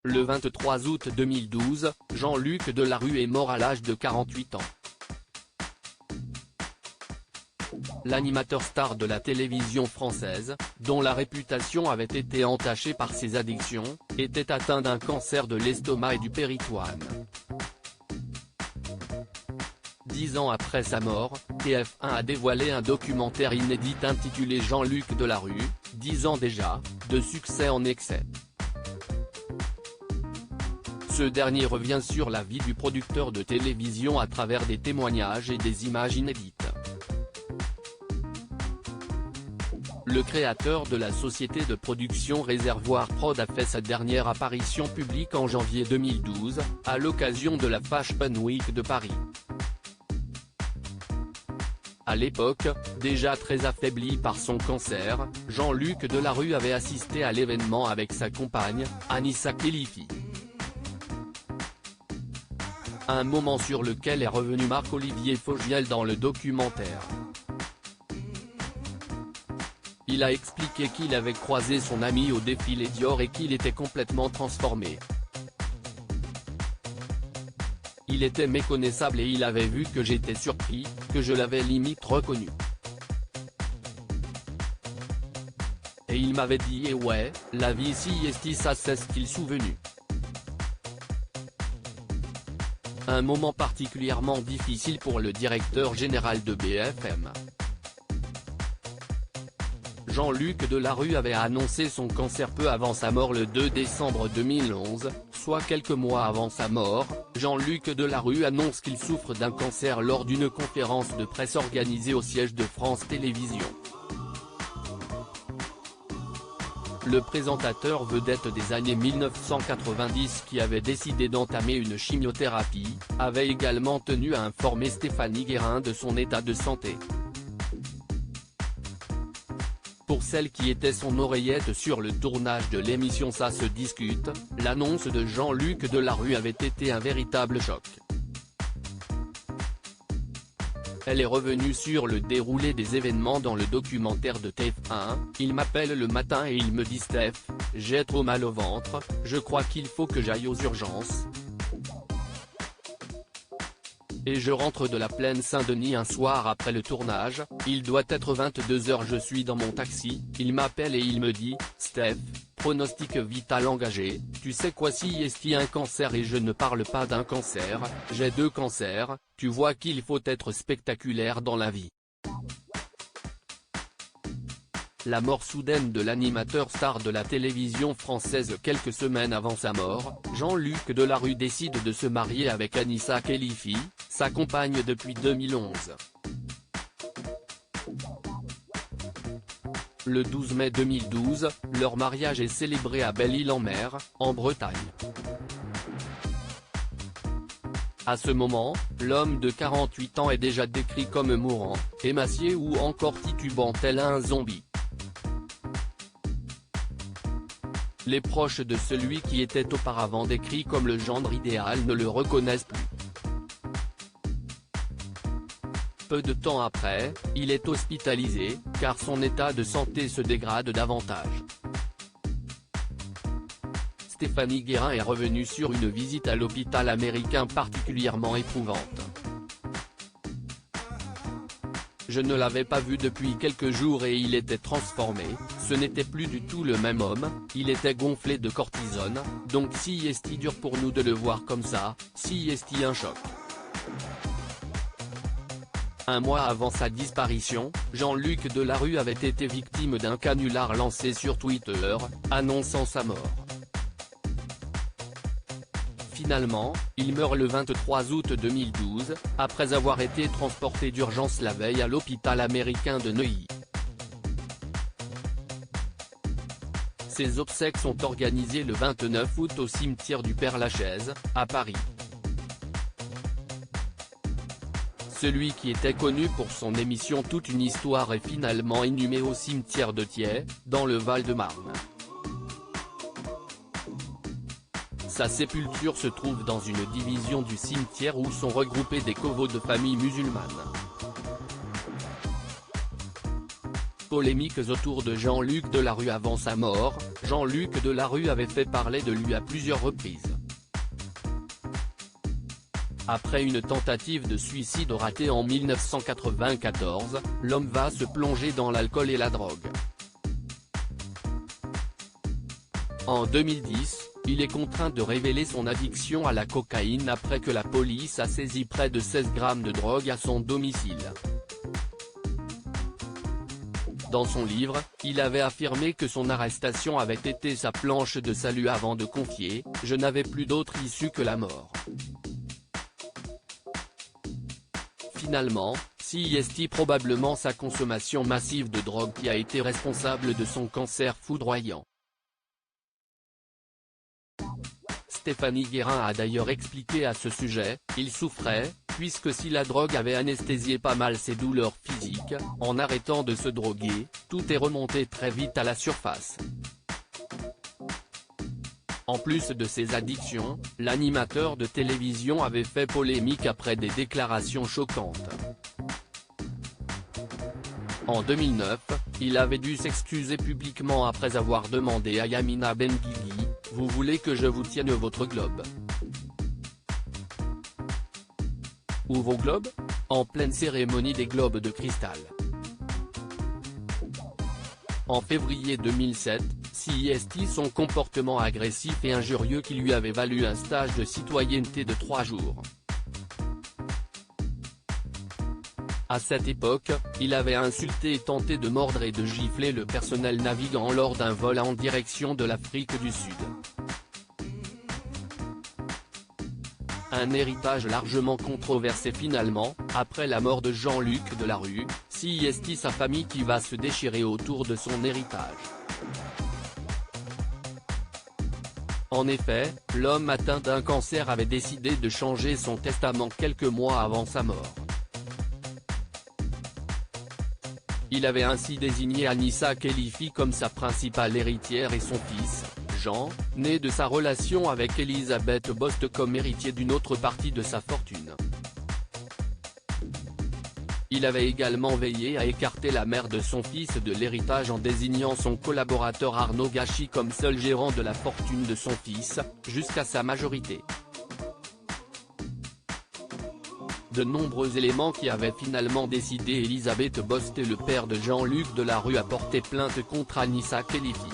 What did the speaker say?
Le 23 août 2012, Jean-Luc Delarue est mort à l'âge de 48 ans. L'animateur star de la télévision française, dont la réputation avait été entachée par ses addictions, était atteint d'un cancer de l'estomac et du péritoine. 10 ans après sa mort, TF1 a dévoilé un documentaire inédit intitulé Jean-Luc Delarue, 10 ans déjà, de succès en excès. Ce dernier revient sur la vie du producteur de télévision à travers des témoignages et des images inédites. Le créateur de la société de production Réservoir Prod a fait sa dernière apparition publique en janvier 2012, à l'occasion de la Fashion Week de Paris. À l'époque, déjà très affaibli par son cancer, Jean-Luc Delarue avait assisté à l'événement avec sa compagne, Anissa Khelifi. Un moment sur lequel est revenu Marc-Olivier Fogiel dans le documentaire. Il a expliqué qu'il avait croisé son ami au défilé Dior et qu'il était complètement transformé. Il était méconnaissable et il avait vu que j'étais surpris, que je l'avais limite reconnu. Et il m'avait dit eh ouais, la vie ici est ça c'est ce qu'il souvenu. Un moment particulièrement difficile pour le directeur général de BFM. Jean-Luc Delarue avait annoncé son cancer peu avant sa mort le 2 décembre 2011, soit quelques mois avant sa mort. Jean-Luc Delarue annonce qu'il souffre d'un cancer lors d'une conférence de presse organisée au siège de France Télévisions. Le présentateur vedette des années 1990 qui avait décidé d'entamer une chimiothérapie, avait également tenu à informer Stéphanie Guérin de son état de santé. Pour celle qui était son oreillette sur le tournage de l'émission Ça se discute, l'annonce de Jean-Luc Delarue avait été un véritable choc. Elle est revenue sur le déroulé des événements dans le documentaire de TF1, il m'appelle le matin et il me dit Steph, j'ai trop mal au ventre, je crois qu'il faut que j'aille aux urgences. Et je rentre de la plaine Saint-Denis un soir après le tournage, il doit être 22 h, je suis dans mon taxi, il m'appelle et il me dit, Steph, pronostic vital engagé, tu sais quoi si est-ce un cancer et je ne parle pas d'un cancer, j'ai 2 cancers, tu vois qu'il faut être spectaculaire dans la vie. La mort soudaine de l'animateur star de la télévision française quelques semaines avant sa mort, Jean-Luc Delarue décide de se marier avec Anissa Khelifi, sa compagne depuis 2011. Le 12 mai 2012, leur mariage est célébré à Belle-Île-en-Mer, en Bretagne. À ce moment, l'homme de 48 ans est déjà décrit comme mourant, émacié ou encore titubant tel un zombie. Les proches de celui qui était auparavant décrit comme le gendre idéal ne le reconnaissent plus. Peu de temps après, il est hospitalisé, car son état de santé se dégrade davantage. Stéphanie Guérin est revenue sur une visite à l'hôpital américain particulièrement éprouvante. Je ne l'avais pas vu depuis quelques jours et il était transformé, ce n'était plus du tout le même homme, il était gonflé de cortisone, donc si est dur pour nous de le voir comme ça, si est un choc. Un mois avant sa disparition, Jean-Luc Delarue avait été victime d'un canular lancé sur Twitter, annonçant sa mort. Finalement, il meurt le 23 août 2012, après avoir été transporté d'urgence la veille à l'hôpital américain de Neuilly. Ses obsèques sont organisées le 29 août au cimetière du Père-Lachaise, à Paris. Celui qui était connu pour son émission Toute une histoire est finalement inhumé au cimetière de Thiais, dans le Val-de-Marne. Sa sépulture se trouve dans une division du cimetière où sont regroupés des couvents de familles musulmanes. polémiques autour de Jean-Luc Delarue avant sa mort. Jean-Luc Delarue avait fait parler de lui à plusieurs reprises. Après une tentative de suicide ratée en 1994, l'homme va se plonger dans l'alcool et la drogue. En 2010, il est contraint de révéler son addiction à la cocaïne après que la police a saisi près de 16 grammes de drogue à son domicile. Dans son livre, il avait affirmé que son arrestation avait été sa planche de salut avant de confier « Je n'avais plus d'autre issue que la mort ». Finalement, c'est probablement sa consommation massive de drogue qui a été responsable de son cancer foudroyant. Stéphanie Guérin a d'ailleurs expliqué à ce sujet, il souffrait, puisque si la drogue avait anesthésié pas mal ses douleurs physiques, en arrêtant de se droguer, tout est remonté très vite à la surface. En plus de ses addictions, l'animateur de télévision avait fait polémique après des déclarations choquantes. En 2009, il avait dû s'excuser publiquement après avoir demandé à Yamina Benguigui « Vous voulez que je vous tienne votre globe ? Ou vos globes ?» en pleine cérémonie des globes de cristal. En février 2007, son comportement agressif et injurieux qui lui avait valu un stage de citoyenneté de 3 jours. À cette époque, il avait insulté et tenté de mordre et de gifler le personnel navigant lors d'un vol en direction de l'Afrique du Sud. Un héritage largement controversé finalement, après la mort de Jean-Luc Delarue, sa famille qui va se déchirer autour de son héritage. En effet, l'homme atteint d'un cancer avait décidé de changer son testament quelques mois avant sa mort. Il avait ainsi désigné Anissa Khelifi comme sa principale héritière et son fils, Jean, né de sa relation avec Elisabeth Bost comme héritier d'une autre partie de sa fortune. Il avait également veillé à écarter la mère de son fils de l'héritage en désignant son collaborateur Arnaud Gachy comme seul gérant de la fortune de son fils, jusqu'à sa majorité. De nombreux éléments qui avaient finalement décidé Elisabeth Bost et le père de Jean-Luc Delarue à porter plainte contre Anissa Khelifi.